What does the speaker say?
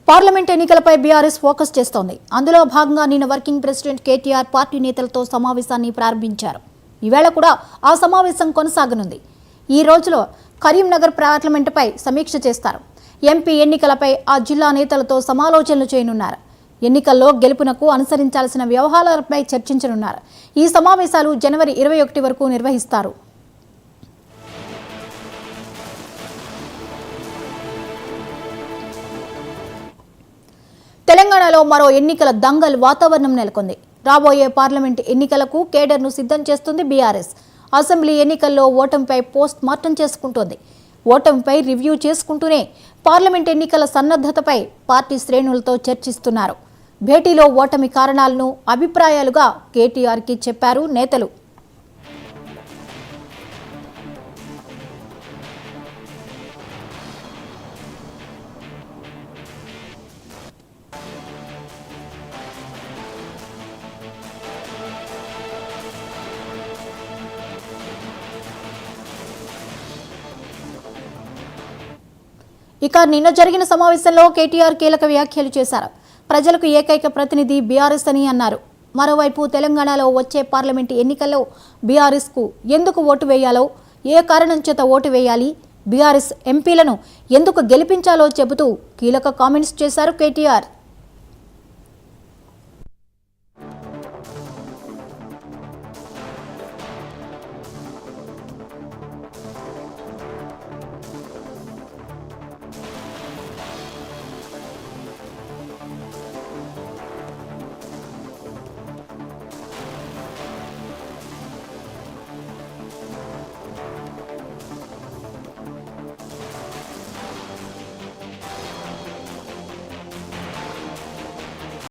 Parliament ఎన్నికలపై BRS focus చేస్తోంది. అందులో భాగంగా నిన్న వర్కింగ్ ప్రెసిడెంట్ కేటీఆర్ పార్టీ నేతలతో సమావేశాన్ని ప్రారంభించారు. ఈవేళ కూడా ఆ సమావేశం కొనసాగనుంది. ఈ రోజులో కరీంనగర్ పార్లమెంటుపై సమీక్ష చేస్తారు. ఎంపీ ఎన్నికలపై ఆ జిల్లా నేతలతో సమాలోచనలు చేయనున్నారు. ఎన్నికల్లో గెలుపునకు అనుసరించాల్సిన వ్యవహారాలపై చర్చించనున్నారు. ఈ సమావేశాలు జనవరి 21 వరకు నిర్వహిస్తారు. తెలంగాణలో మరో ఎన్నికల దంగల్ వాతావరణం నెలకొంది. రాబోయే పార్లమెంట్ ఎన్నికలకు కేడర్ను సిద్ధం చేస్తుంది బీఆర్ఎస్. అసెంబ్లీ ఎన్నికల్లో ఓటమిపై పోస్ట్ మార్టం చేసుకుంటోంది. ఓటమిపై రివ్యూ చేసుకుంటూనే పార్లమెంట్ ఎన్నికల సన్నద్ధతపై పార్టీ శ్రేణులతో చర్చిస్తున్నారు. భేటీలో ఓటమి కారణాలను అభిప్రాయాలుగా కేటీఆర్కి చెప్పారు నేతలు. ఇక నిన్న జరిగిన సమావేశంలో కేటీఆర్ కీలక వ్యాఖ్యలు చేశారు. ప్రజలకు ఏకైక ప్రతినిధి బీఆర్ఎస్ అని అన్నారు. మరోవైపు తెలంగాణలో వచ్చే పార్లమెంటు ఎన్నికల్లో బీఆర్ఎస్కు ఎందుకు ఓటు వేయాలో, ఏ కారణం చేత ఓటు వేయాలి, బీఆర్ఎస్ ఎంపీలను ఎందుకు గెలిపించాలో చెబుతూ కీలక కామెంట్స్ చేశారు కేటీఆర్.